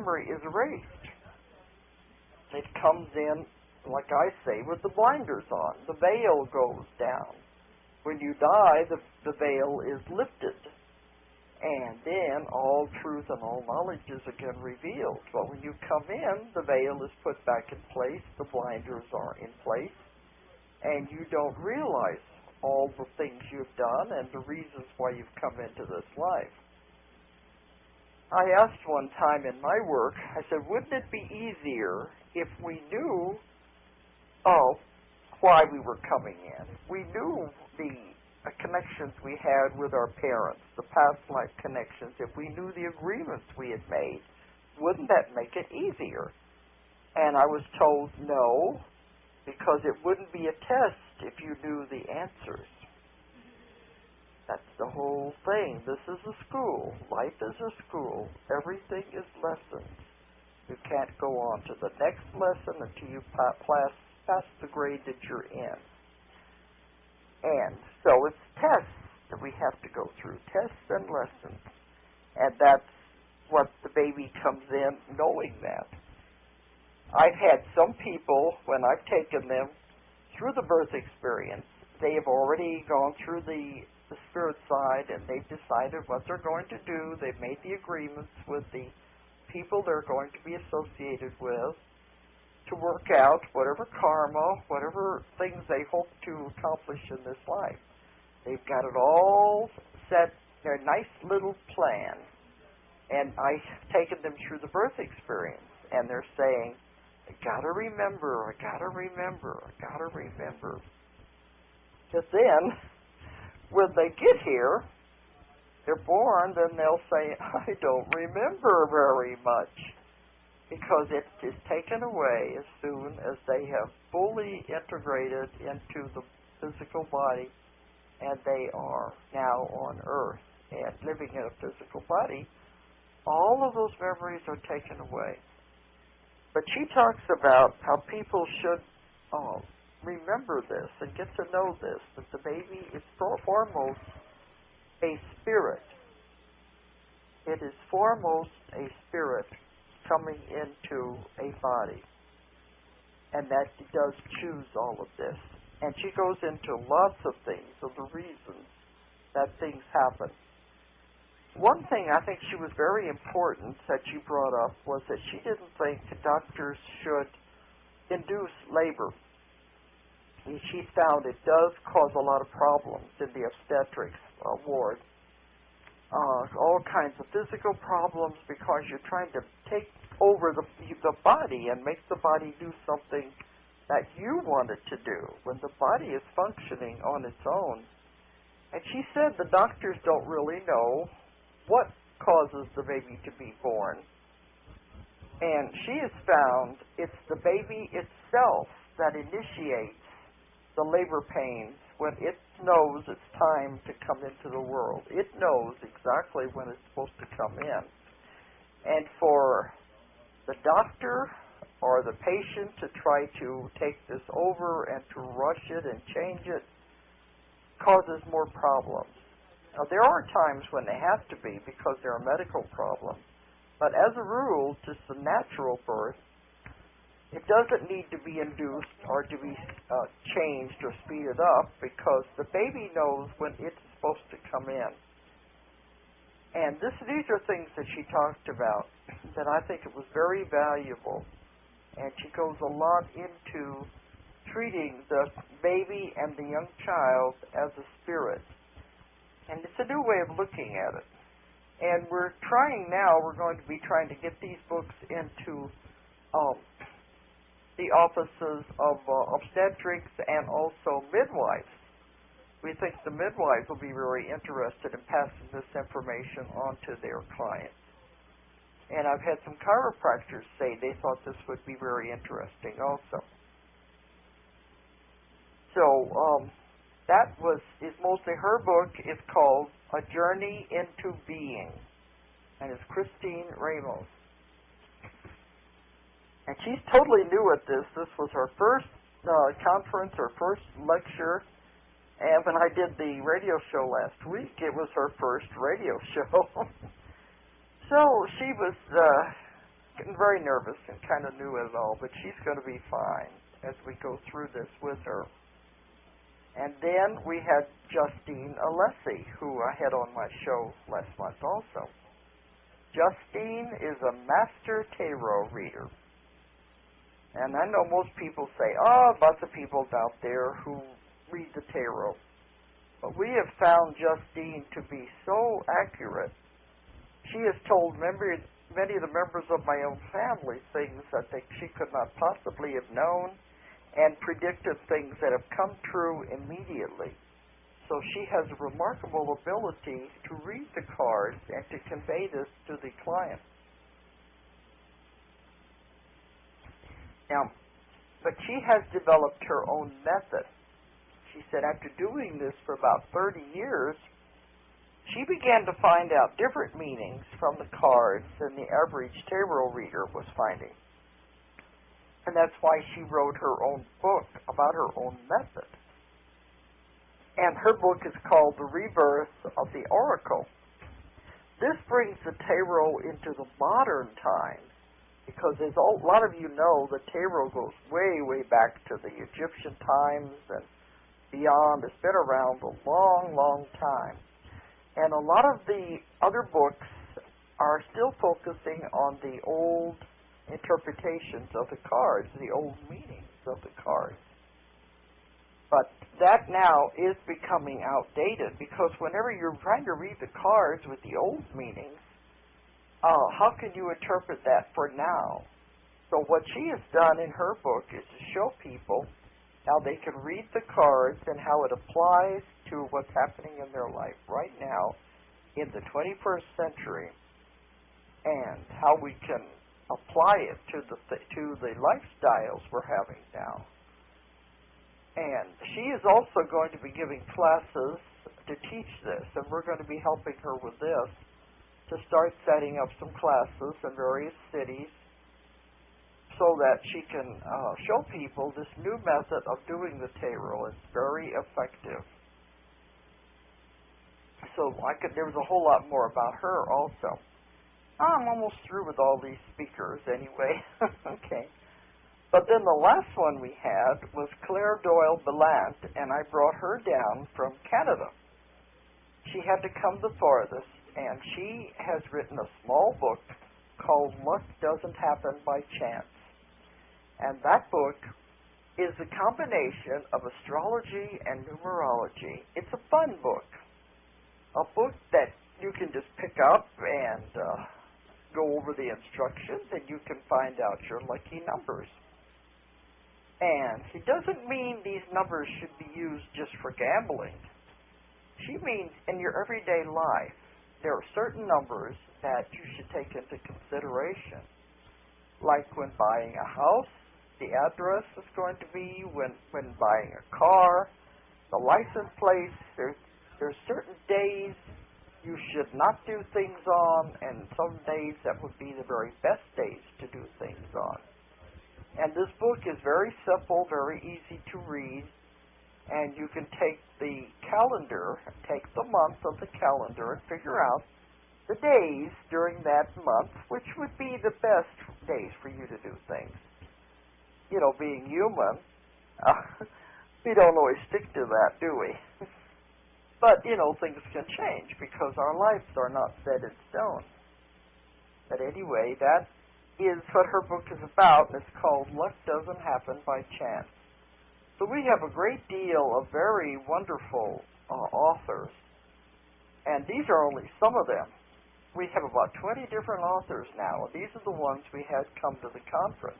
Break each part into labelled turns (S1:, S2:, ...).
S1: memory is erased. It comes in, like I say, with the blinders on. The veil goes down. When you die, the veil is lifted. And then all truth and all knowledge is again revealed. But when you come in, the veil is put back in place, the blinders are in place, and you don't realize all the things you've done and the reasons why you've come into this life. I asked one time in my work, I said, wouldn't it be easier if we knew why we were coming in? We knew the connections we had with our parents, the past life connections. If we knew the agreements we had made, wouldn't that make it easier? And I was told no, because it wouldn't be a test if you knew the answers. That's the whole thing. This is a school. Life is a school. Everything is lessons. You can't go on to the next lesson until you pass the grade that you're in. And so it's tests that we have to go through, tests and lessons. And that's what the baby comes in knowing that. I've had some people, when I've taken them through the birth experience, they have already gone through the spirit side, and they've decided what they're going to do. They've made the agreements with the people they're going to be associated with to work out whatever karma, whatever things they hope to accomplish in this life. They've got it all set, their nice little plan. And I've taken them through the birth experience, and they're saying, I gotta remember, I gotta remember, I gotta remember. But then, when they get here, they're born, then they'll say, I don't remember very much, because it is taken away as soon as they have fully integrated into the physical body, and they are now on earth and living in a physical body. All of those memories are taken away. But she talks about how people should remember this and get to know this, that the baby is foremost a spirit. It is foremost a spirit coming into a body, and that he does choose all of this. And she goes into lots of things, of the reasons that things happen. One thing I think she was very important that she brought up was that she didn't think the doctors should induce labor. She found it does cause a lot of problems in the obstetrics ward. All kinds of physical problems because you're trying to take over the body and make the body do something that you want it to do when the body is functioning on its own. And she said the doctors don't really know what causes the baby to be born. And she has found it's the baby itself that initiates the labor pains when it knows it's time to come into the world. It knows exactly when it's supposed to come in. And for the doctor or the patient to try to take this over and to rush it and change it causes more problems. Now, there are times when they have to be because there are medical problems. But as a rule, just the natural birth, it doesn't need to be induced or to be changed or speeded up because the baby knows when it's supposed to come in. And these are things that she talked about that I think it was very valuable. And she goes a lot into treating the baby and the young child as a spirit. And it's a new way of looking at it. And we're going to be trying to get these books into the offices of obstetrics and also midwives. We think the midwives will be very interested in passing this information on to their clients. And I've had some chiropractors say they thought this would be very interesting also. So that is mostly her book. It's called A Journey into Being, and it's Christine Ramos. And she's totally new at this. This was her first conference, her first lecture. And when I did the radio show last week, it was her first radio show. So she was very nervous and kind of new at it all, but she's going to be fine as we go through this with her. And then we had Justine Alessi, who I had on my show last month also. Justine is a master tarot reader. And I know most people say, oh, lots of people out there who read the tarot. But we have found Justine to be so accurate. She has told many of the members of my own family things that she could not possibly have known, and predicted things that have come true immediately. So she has a remarkable ability to read the cards and to convey this to the client. Now, but she has developed her own method. She said after doing this for about 30 years, she began to find out different meanings from the cards than the average tarot reader was finding. And that's why she wrote her own book about her own method. And her book is called The Rebirth of the Oracle. This brings the tarot into the modern time, because as a lot of you know, the tarot goes way, way back to the Egyptian times and beyond. It's been around a long, long time. And a lot of the other books are still focusing on the old interpretations of the cards, the old meanings of the cards. But that now is becoming outdated, because whenever you're trying to read the cards with the old meanings, how can you interpret that for now? So what she has done in her book is to show people how they can read the cards and how it applies to what's happening in their life right now in the 21st century, and how we can apply it to the lifestyles we're having now. And she is also going to be giving classes to teach this, and we're going to be helping her with this, to start setting up some classes in various cities so that she can show people this new method of doing the tarot. It's very effective. So there was a whole lot more about her also. I'm almost through with all these speakers anyway. Okay. But then the last one we had was Claire Doyle Ballant, and I brought her down from Canada. She had to come the farthest, and she has written a small book called Luck Doesn't Happen by Chance. And that book is a combination of astrology and numerology. It's a fun book, a book that you can just pick up and go over the instructions, and you can find out your lucky numbers. And it doesn't mean these numbers should be used just for gambling. She means in your everyday life, there are certain numbers that you should take into consideration. Like when buying a house, the address is going to be, when buying a car, the license plates. There's certain days you should not do things on, and some days that would be the very best days to do things on. And this book is very simple, very easy to read, and you can take the calendar, take the month of the calendar, and figure out the days during that month, which would be the best days for you to do things. You know, being human, we don't always stick to that, do we? But, you know, things can change because our lives are not set in stone. But anyway, that is what her book is about, and it's called Luck Doesn't Happen by Chance. So we have a great deal of very wonderful authors, and these are only some of them. We have about 20 different authors now, and these are the ones we had come to the conference.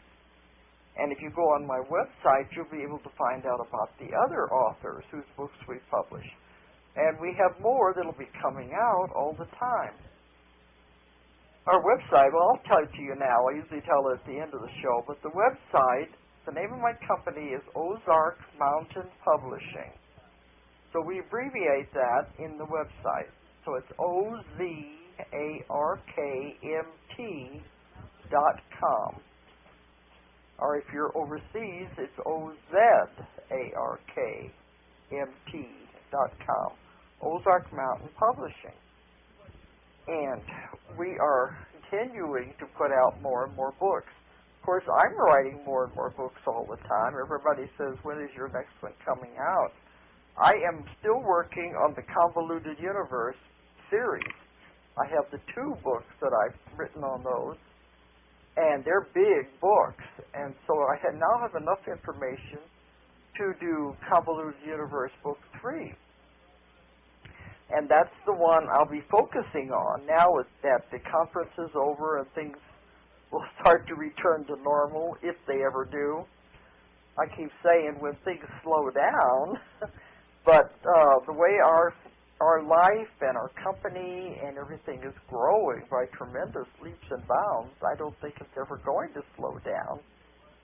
S1: And if you go on my website, you'll be able to find out about the other authors whose books we publish. And we have more that will be coming out all the time. Our website, well, I'll tell it to you now. I usually tell it at the end of the show, but the website, the name of my company is Ozark Mountain Publishing. So we abbreviate that in the website. So it's OZARKMT.com. Or if you're overseas, it's OZARKMT.com. Ozark Mountain Publishing. And we are continuing to put out more and more books. Of course, I'm writing more and more books all the time. Everybody says, when is your next one coming out? I am still working on the Convoluted Universe series. I have the 2 books that I've written on those, and they're big books. And so I now have enough information to do Convoluted Universe Book 3. And that's the one I'll be focusing on now that the conference is over and things will start to return to normal, if they ever do. I keep saying when things slow down, but the way our life and our company and everything is growing by tremendous leaps and bounds, I don't think it's ever going to slow down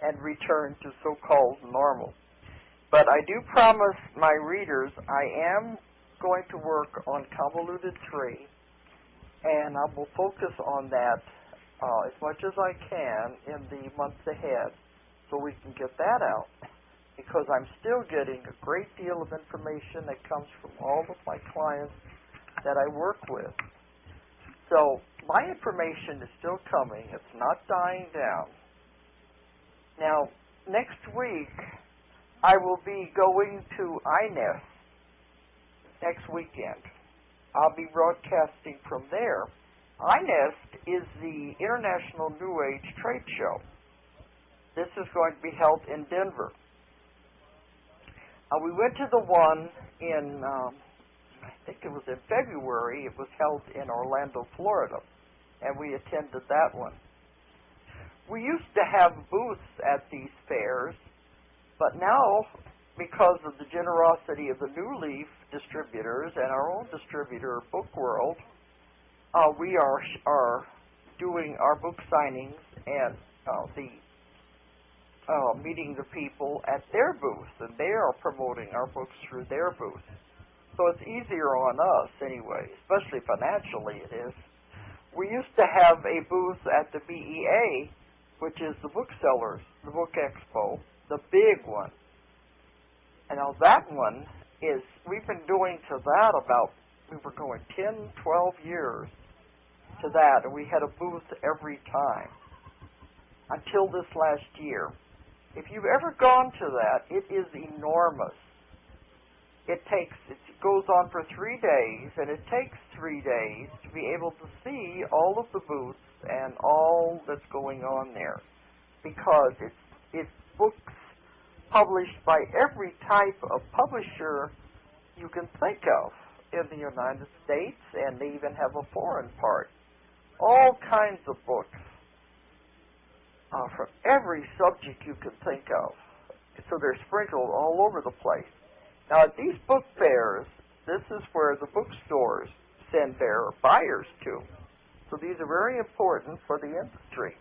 S1: and return to so-called normal. But I do promise my readers I am going to work on Convoluted 3, and I will focus on that as much as I can in the months ahead so we can get that out, because I'm still getting a great deal of information that comes from all of my clients that I work with. So my information is still coming. It's not dying down. Now, next week, I will be going to INES next weekend. I'll be broadcasting from there. INES is the International New Age Trade Show. This is going to be held in Denver. We went to the one in, I think it was in February. It was held in Orlando, Florida, and we attended that one. We used to have booths at these fairs, but now, because of the generosity of the New Leaf distributors and our own distributor, Book World, we are doing our book signings and meeting the people at their booth, and they are promoting our books through their booth. So it's easier on us anyway, especially financially it is. We used to have a booth at the BEA, which is the booksellers, the Book Expo, the big one. And now that one is, we've been doing to that we were going 10, 12 years to that, and we had a booth every time until this last year. If you've ever gone to that, it is enormous. It goes on for 3 days, and it takes 3 days to be able to see all of the booths and all that's going on there, because it's books published by every type of publisher you can think of in the United States, and they even have a foreign part. All kinds of books from every subject you can think of. So they're sprinkled all over the place. Now, at these book fairs, this is where the bookstores send their buyers to. So these are very important for the industry.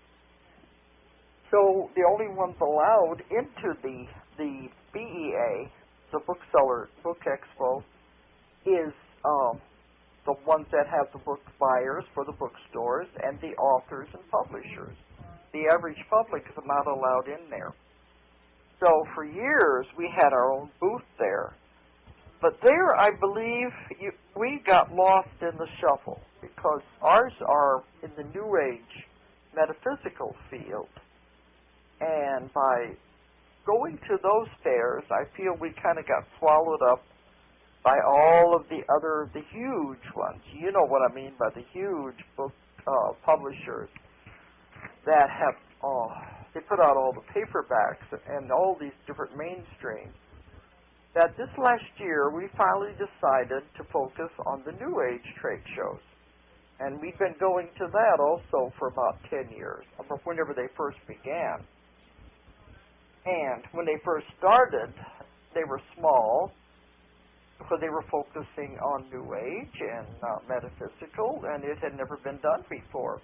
S1: So the only ones allowed into the BEA, the Bookseller Book Expo, is the ones that have the book buyers for the bookstores and the authors and publishers. The average public is not allowed in there. So for years, we had our own booth there. But there, I believe, we got lost in the shuffle, because ours are in the New Age metaphysical field. And by going to those fairs, I feel we kind of got swallowed up by all of the huge ones. You know what I mean by the huge book publishers that have, they put out all the paperbacks and all these different mainstreams. That this last year, we finally decided to focus on the New Age trade shows. And we've been going to that also for about 10 years, whenever they first began. And when they first started, they were small, because they were focusing on New Age and metaphysical, and it had never been done before.